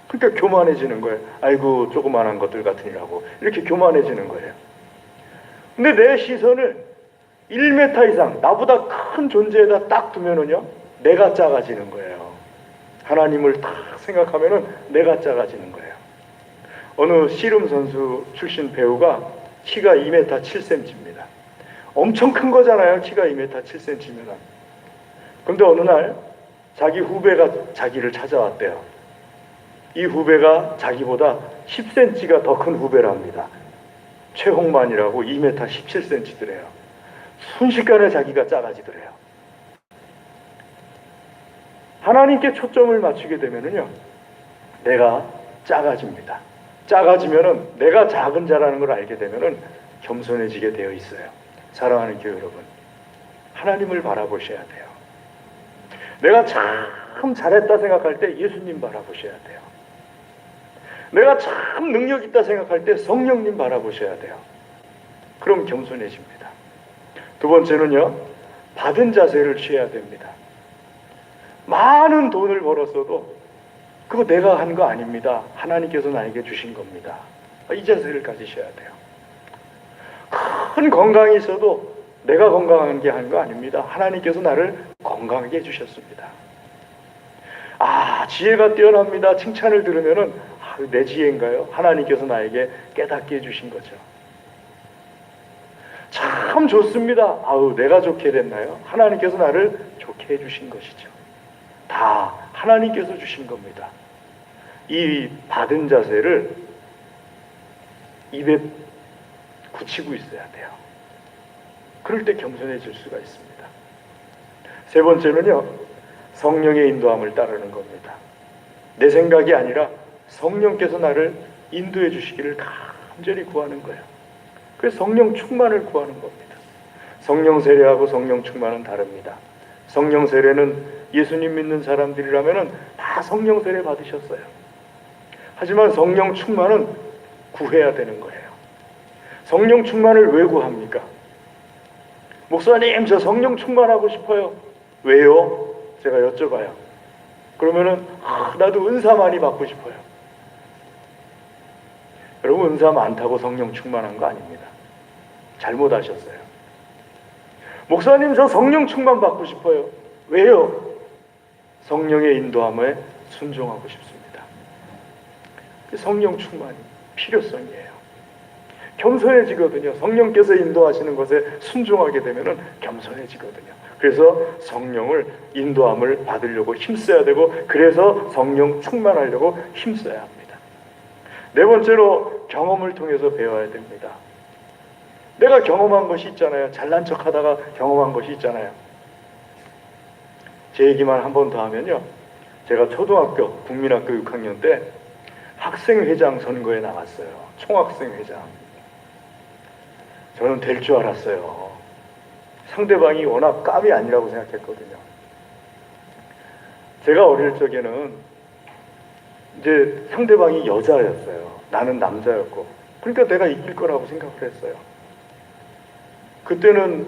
그러니까 교만해지는 거예요. 아이고, 조그만한 것들 같으니라고 이렇게 교만해지는 거예요. 근데 내 시선을 1m 이상 나보다 큰 존재에다 딱 두면은요, 내가 작아지는 거예요. 하나님을 딱 생각하면은 내가 작아지는 거예요. 어느 씨름 선수 출신 배우가 키가 2m 7cm입니다. 엄청 큰 거잖아요, 키가 2m 7cm면. 그런데 어느 날 자기 후배가 자기를 찾아왔대요. 이 후배가 자기보다 10cm가 더 큰 후배랍니다. 최홍만이라고 2m 17cm더래요. 순식간에 자기가 작아지더래요. 하나님께 초점을 맞추게 되면은요, 내가 작아집니다. 작아지면은, 내가 작은 자라는 걸 알게 되면은 겸손해지게 되어 있어요. 사랑하는 교회 여러분, 하나님을 바라보셔야 돼요. 내가 참 잘했다 생각할 때 예수님 바라보셔야 돼요. 내가 참 능력 있다 생각할 때 성령님 바라보셔야 돼요. 그럼 겸손해집니다. 두 번째는요, 받은 자세를 취해야 됩니다. 많은 돈을 벌었어도 그거 내가 한 거 아닙니다. 하나님께서 나에게 주신 겁니다. 이 자세를 가지셔야 돼요. 큰 건강이 있어도 내가 건강한 게 한 거 아닙니다. 하나님께서 나를 건강하게 해주셨습니다. 아, 지혜가 뛰어납니다. 칭찬을 들으면은 내 지혜인가요? 하나님께서 나에게 깨닫게 해주신 거죠. 참 좋습니다. 아우, 내가 좋게 됐나요? 하나님께서 나를 좋게 해주신 것이죠. 다 하나님께서 주신 겁니다. 이 받은 자세를 입에 굳히고 있어야 돼요. 그럴 때 겸손해질 수가 있습니다. 세 번째는요, 성령의 인도함을 따르는 겁니다. 내 생각이 아니라 성령께서 나를 인도해 주시기를 간절히 구하는 거예요. 그래서 성령 충만을 구하는 겁니다. 성령 세례하고 성령 충만은 다릅니다. 성령 세례는 예수님 믿는 사람들이라면 다 성령 세례 받으셨어요. 하지만 성령 충만은 구해야 되는 거예요. 성령 충만을 왜 구합니까? 목사님, 저 성령 충만하고 싶어요. 왜요? 제가 여쭤봐요. 그러면은 나도 은사 많이 받고 싶어요. 여러분, 은사 많다고 성령 충만한 거 아닙니다. 잘못하셨어요. 목사님, 저 성령 충만 받고 싶어요. 왜요? 성령의 인도함에 순종하고 싶습니다. 성령 충만이 필요성이에요. 겸손해지거든요. 성령께서 인도하시는 것에 순종하게 되면 겸손해지거든요. 그래서 성령을 인도함을 받으려고 힘써야 되고, 그래서 성령 충만하려고 힘써야 합니다. 네 번째로 경험을 통해서 배워야 됩니다. 내가 경험한 것이 있잖아요. 잘난 척하다가 경험한 것이 있잖아요. 제 얘기만 한 번 더 하면요, 제가 초등학교 국민학교 6학년 때 학생회장 선거에 나갔어요. 총학생회장. 저는 될 줄 알았어요. 상대방이 워낙 깜이 아니라고 생각했거든요. 제가 어릴 적에는 이제 상대방이 여자였어요. 나는 남자였고. 그러니까 내가 이길 거라고 생각을 했어요. 그때는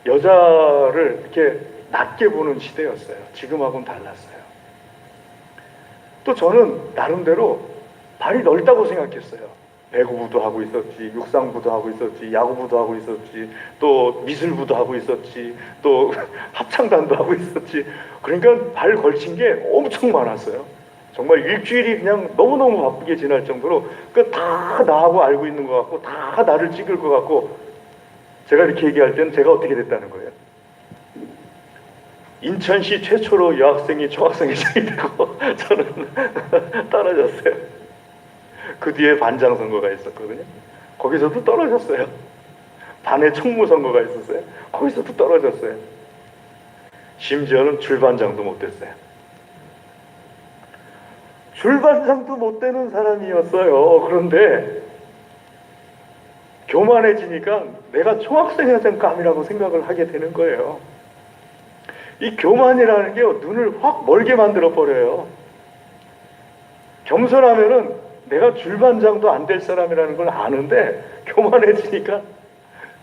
여자를 이렇게 낮게 보는 시대였어요. 지금하고는 달랐어요. 또 저는 나름대로 발이 넓다고 생각했어요. 배구부도 하고 있었지, 육상부도 하고 있었지, 야구부도 하고 있었지, 또 미술부도 하고 있었지, 또 합창단도 하고 있었지. 그러니까 발 걸친 게 엄청 많았어요. 정말 일주일이 그냥 너무너무 바쁘게 지날 정도로 다 나하고 알고 있는 것 같고 다 나를 찍을 것 같고, 제가 이렇게 얘기할 때는 제가 어떻게 됐다는 거예요. 인천시 최초로 여학생이 총학생회장이 되고 저는 떨어졌어요. 그 뒤에 반장 선거가 있었거든요. 거기서도 떨어졌어요. 반에 총무 선거가 있었어요. 거기서도 떨어졌어요. 심지어는 줄반장도 못 됐어요. 줄반장도 못 되는 사람이었어요. 그런데 교만해지니까 내가 총학생회장감이라고 생각을 하게 되는 거예요. 이 교만이라는 게 눈을 확 멀게 만들어 버려요. 겸손하면은 내가 줄반장도 안 될 사람이라는 걸 아는데 교만해지니까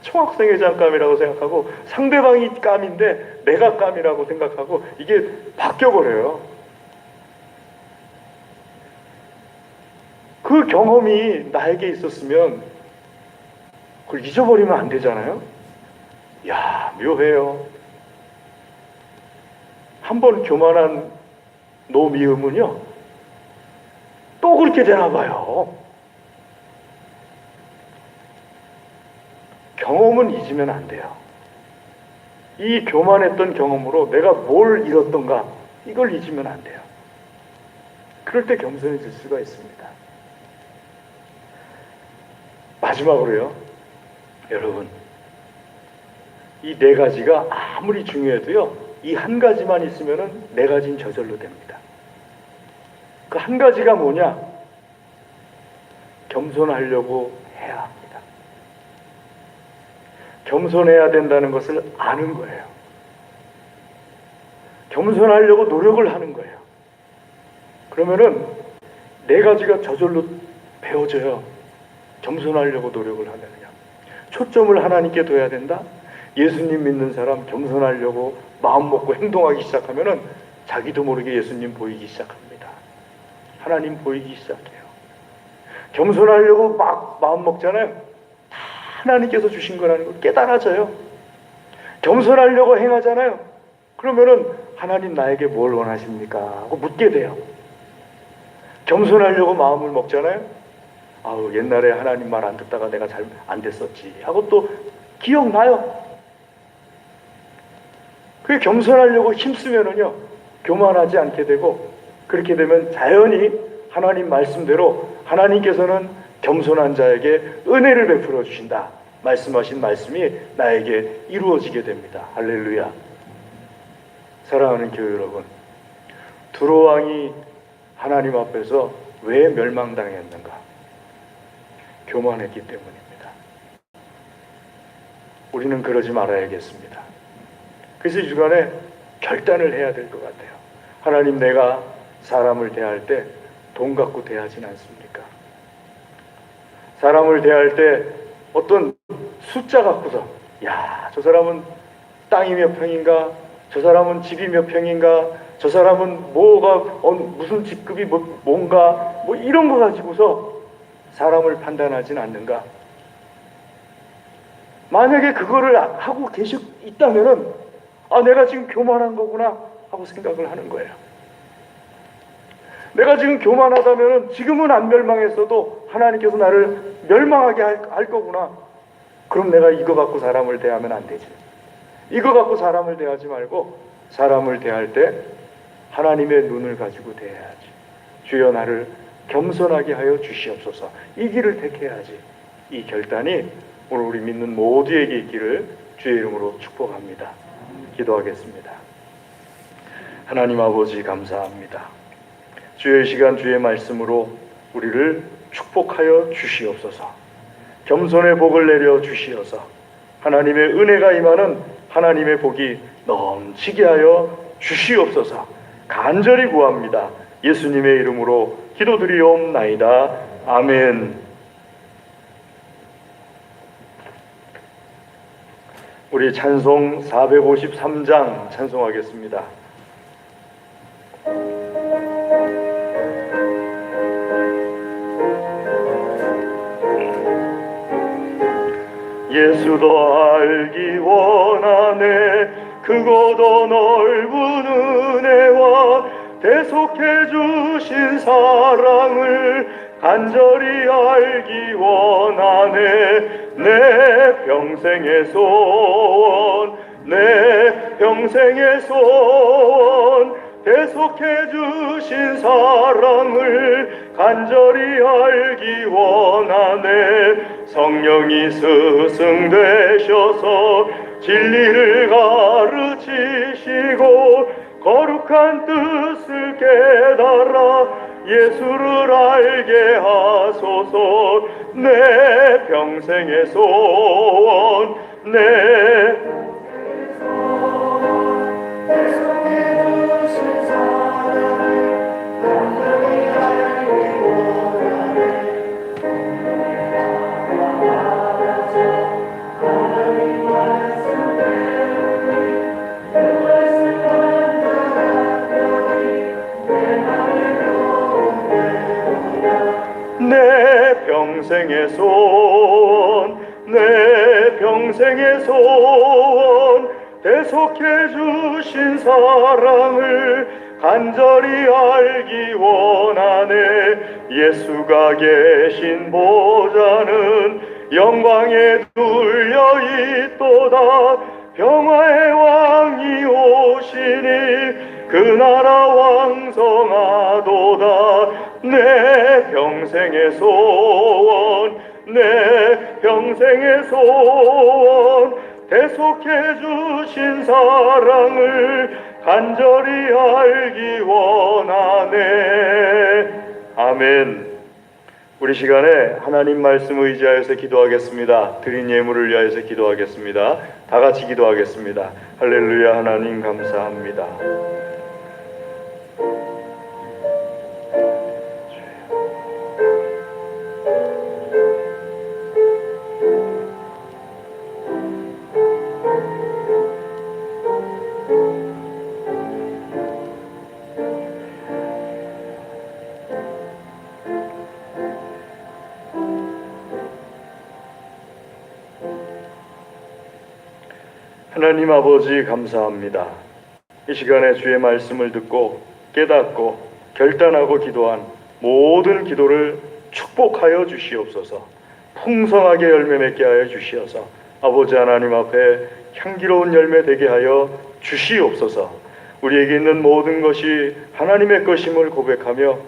총학생회장감이라고 생각하고 상대방이 감인데 내가 감이라고 생각하고 이게 바뀌어버려요. 그 경험이 나에게 있었으면 그걸 잊어버리면 안 되잖아요. 야, 묘해요. 한번 교만한 노미음은요 또 그렇게 되나 봐요. 경험은 잊으면 안 돼요. 이 교만했던 경험으로 내가 뭘 잃었던가 이걸 잊으면 안 돼요. 그럴 때 겸손해질 수가 있습니다. 마지막으로요, 여러분, 이 네 가지가 아무리 중요해도요 이 한 가지만 있으면은 네 가지는 저절로 됩니다. 그 한 가지가 뭐냐? 겸손하려고 해야 합니다. 겸손해야 된다는 것을 아는 거예요. 겸손하려고 노력을 하는 거예요. 그러면은 네 가지가 저절로 배워져요. 겸손하려고 노력을 하면요. 초점을 하나님께 둬야 된다. 예수님 믿는 사람 겸손하려고 마음 먹고 행동하기 시작하면은 자기도 모르게 예수님 보이기 시작합니다. 하나님 보이기 시작해요. 겸손하려고 막 마음 먹잖아요. 다 하나님께서 주신 거라는 걸 깨달아져요. 겸손하려고 행하잖아요. 그러면은 하나님 나에게 뭘 원하십니까? 하고 묻게 돼요. 겸손하려고 마음을 먹잖아요. 아우, 옛날에 하나님 말 안 듣다가 내가 잘 안 됐었지 하고 또 기억나요. 그게 겸손하려고 힘쓰면은요 교만하지 않게 되고, 그렇게 되면 자연히 하나님 말씀대로 하나님께서는 겸손한 자에게 은혜를 베풀어 주신다 말씀하신 말씀이 나에게 이루어지게 됩니다. 할렐루야. 사랑하는 교회 여러분, 두로 왕이 하나님 앞에서 왜 멸망당했는가? 교만했기 때문입니다. 우리는 그러지 말아야겠습니다. 그래서 이 주간에 결단을 해야 될 것 같아요. 하나님, 내가 사람을 대할 때 돈 갖고 대하진 않습니까? 사람을 대할 때 어떤 숫자 갖고서, 야, 저 사람은 땅이 몇 평인가? 저 사람은 집이 몇 평인가? 저 사람은 뭐가 무슨 직급이 뭔가 뭐 이런 거 가지고서 사람을 판단하진 않는가? 만약에 그거를 하고 계시 있다면은 아, 내가 지금 교만한 거구나 하고 생각을 하는 거예요. 내가 지금 교만하다면은 지금은 안 멸망했어도 하나님께서 나를 멸망하게 할 거구나. 그럼 내가 이거 갖고 사람을 대하면 안 되지. 이거 갖고 사람을 대하지 말고 사람을 대할 때 하나님의 눈을 가지고 대해야지. 주여 나를 겸손하게 하여 주시옵소서. 이 길을 택해야지. 이 결단이 오늘 우리 믿는 모두에게 있기를 주의 이름으로 축복합니다. 기도하겠습니다. 하나님 아버지, 감사합니다. 주의 시간 주의 말씀으로 우리를 축복하여 주시옵소서. 겸손의 복을 내려 주시어서 하나님의 은혜가 임하는 하나님의 복이 넘치게 하여 주시옵소서. 간절히 구합니다. 예수님의 이름으로 기도드리옵나이다. 아멘. 우리 찬송 453장 찬송하겠습니다. 예수도 알기 원하네. 크고도 넓은 은혜와 대속해 주신 사랑을 간절히 알기 원하네. 내 평생의 소원, 내 평생의 소원, 대속해 주신 사랑을 간절히 알기 원하네. 성령이 스승되셔서 진리를 가르치시고 거룩한 뜻을 깨달아 예수를 알게 하소서. 내 평생의 소원, 내 평생의 소원, 내 평생의 소원, 대속해 주신 사랑을 간절히 알기 원하네. 예수가 계신 보좌는 영광에 둘려 있도다. 평화의 왕이 오시니 그 나라 왕성하도다. 내 평생의 소원, 내 평생의 소원, 대속해 주신 사랑을 간절히 알기 원하네. 아멘. 우리 시간에 하나님 말씀 의지하여서 기도하겠습니다. 드린 예물을 위하여서 기도하겠습니다. 다 같이 기도하겠습니다. 할렐루야. 하나님 감사합니다. 하나님 아버지 감사합니다. 이 시간에 주의 말씀을 듣고 깨닫고 결단하고 기도한 모든 기도를 축복하여 주시옵소서. 풍성하게 열매 맺게 하여 주시어서 아버지 하나님 앞에 향기로운 열매 되게 하여 주시옵소서. 우리에게 있는 모든 것이 하나님의 것임을 고백하며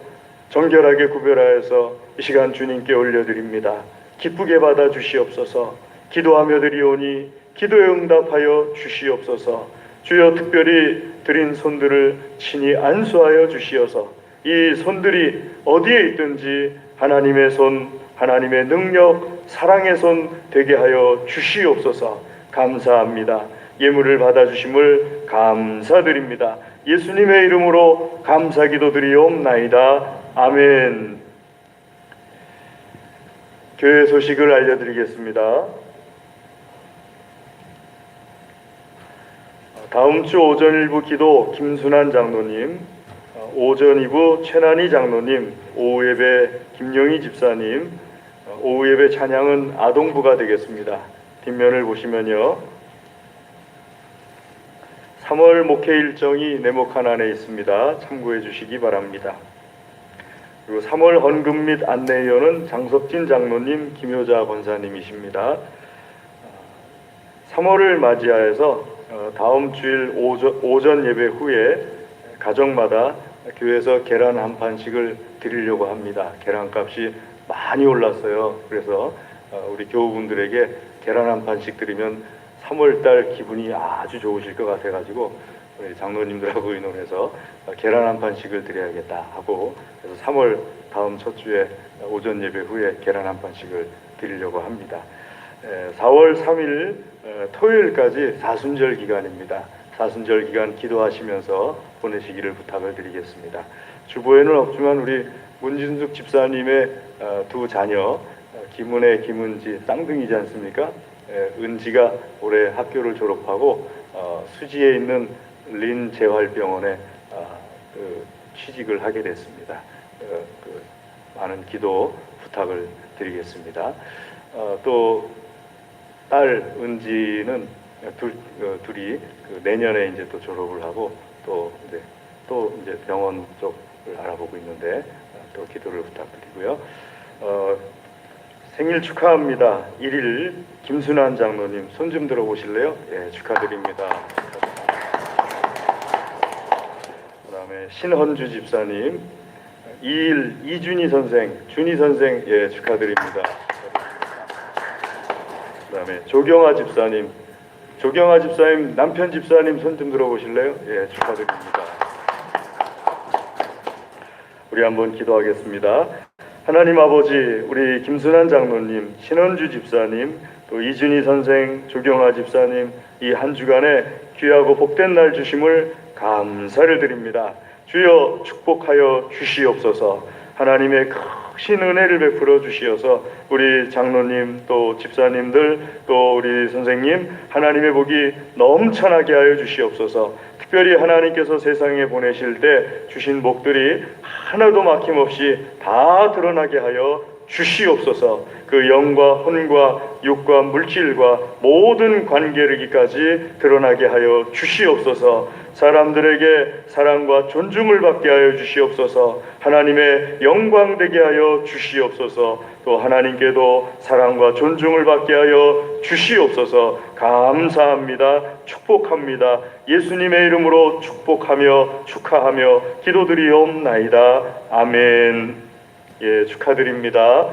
정결하게 구별하여서 이 시간 주님께 올려드립니다. 기쁘게 받아 주시옵소서. 기도하며 드리오니 기도에 응답하여 주시옵소서. 주여, 특별히 드린 손들을 친히 안수하여 주시어서 이 손들이 어디에 있든지 하나님의 손, 하나님의 능력, 사랑의 손 되게 하여 주시옵소서. 감사합니다. 예물을 받아주심을 감사드립니다. 예수님의 이름으로 감사기도 드리옵나이다. 아멘. 교회 소식을 알려드리겠습니다. 다음 주 오전 1부 기도 김순환 장로님, 오전 2부 최난희 장로님, 오후 예배 김영희 집사님, 오후 예배 찬양은 아동부가 되겠습니다. 뒷면을 보시면요, 3월 목회 일정이 네모칸 안에 있습니다. 참고해 주시기 바랍니다. 그리고 3월 헌금 및 안내위원은 장석진 장로님, 김효자 권사님이십니다. 3월을 맞이하여서 다음 주일 오전 예배 후에 가정마다 교회에서 계란 한 판씩을 드리려고 합니다. 계란값이 많이 올랐어요. 그래서 우리 교우분들에게 계란 한 판씩 드리면 3월달 기분이 아주 좋으실 것 같아가지고 우리 장로님들하고 의논해서 계란 한 판씩을 드려야겠다 하고, 그래서 3월 다음 첫 주에 오전 예배 후에 계란 한 판씩을 드리려고 합니다. 4월 3일 토요일까지 사순절 기간입니다. 사순절 기간 기도하시면서 보내시기를 부탁을 드리겠습니다. 주보에는 없지만 우리 문진숙 집사님의 두 자녀 김은혜, 김은지 쌍둥이지 않습니까? 은지가 올해 학교를 졸업하고 수지에 있는 린재활병원에 취직을 하게 됐습니다. 많은 기도 부탁을 드리겠습니다. 또 딸 은지는 둘이 내년에 이제 또 졸업을 하고 또 이제 병원 쪽을 알아보고 있는데 또 기도를 부탁드리고요. 생일 축하합니다. 1일 김순환 장로님 손 좀 들어보실래요? 예, 축하드립니다. 그다음에 신헌주 집사님, 2일 이준희 선생, 준희 선생 예, 축하드립니다. 그다음에 조경아 집사님, 조경아 집사님 남편 집사님 손 좀 들어보실래요? 예, 축하드립니다. 우리 한번 기도하겠습니다. 하나님 아버지, 우리 김순환 장로님, 신헌주 집사님, 또 이준희 선생, 조경아 집사님 이 한 주간에 귀하고 복된 날 주심을 감사를 드립니다. 주여 축복하여 주시옵소서. 하나님의 크신 은혜를 베풀어 주시어서 우리 장로님 또 집사님들 또 우리 선생님 하나님의 복이 넘쳐나게 하여 주시옵소서. 특별히 하나님께서 세상에 보내실 때 주신 복들이 하나도 막힘없이 다 드러나게 하여 주시옵소서. 그 영과 혼과 육과 물질과 모든 관계르기까지 드러나게 하여 주시옵소서. 사람들에게 사랑과 존중을 받게 하여 주시옵소서. 하나님의 영광 되게 하여 주시옵소서. 또 하나님께도 사랑과 존중을 받게 하여 주시옵소서. 감사합니다. 축복합니다. 예수님의 이름으로 축복하며 축하하며 기도드리옵나이다. 아멘. 예, 축하드립니다.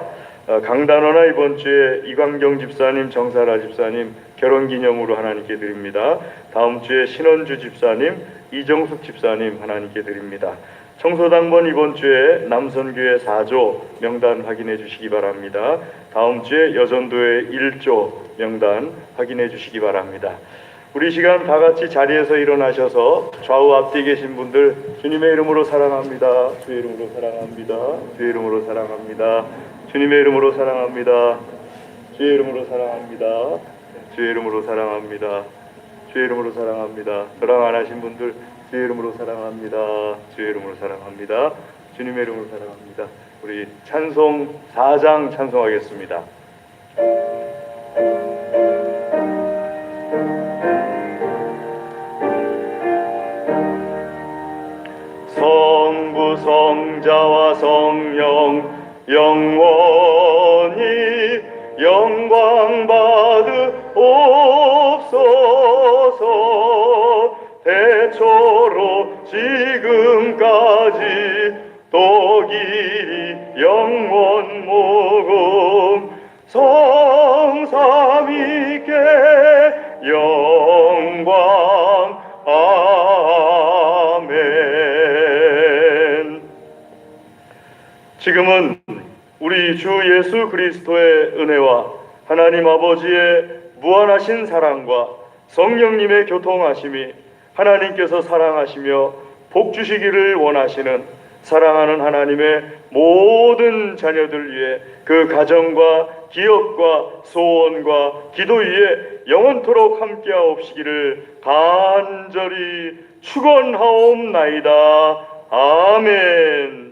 강단원아 이번 주에 이광경 집사님, 정사라 집사님 결혼기념으로 하나님께 드립니다. 다음 주에 신헌주 집사님, 이정숙 집사님 하나님께 드립니다. 청소당번 이번 주에 남선교회 4조 명단 확인해 주시기 바랍니다. 다음 주에 여전도회 1조 명단 확인해 주시기 바랍니다. 우리 시간 다 같이 자리에서 일어나셔서 좌우 앞뒤 계신 분들 주님의 이름으로 사랑합니다. 주의 이름으로 사랑합니다. 주의 이름으로 사랑합니다. 주님의 이름으로 사랑합니다. 주의 이름으로 사랑합니다. 주의 이름으로 사랑합니다. 주의 이름으로 사랑합니다. 저랑 안 하신 분들 주의 이름으로 사랑합니다. 주의 이름으로 사랑합니다. 주님의 이름으로 사랑합니다. 우리 찬송 4장 찬송하겠습니다. 성부 성자와 성령 영원히 영광 받으옵소서. 대초로 지금까지 또 길이 영원 모금 성삼위께 영광 아멘. 지금은 우리 주 예수 그리스도의 은혜와 하나님 아버지의 무한하신 사랑과 성령님의 교통하심이 하나님께서 사랑하시며 복 주시기를 원하시는 사랑하는 하나님의 모든 자녀들 위해 그 가정과 기업과 소원과 기도 위에 영원토록 함께하옵시기를 간절히 축원하옵나이다. 아멘.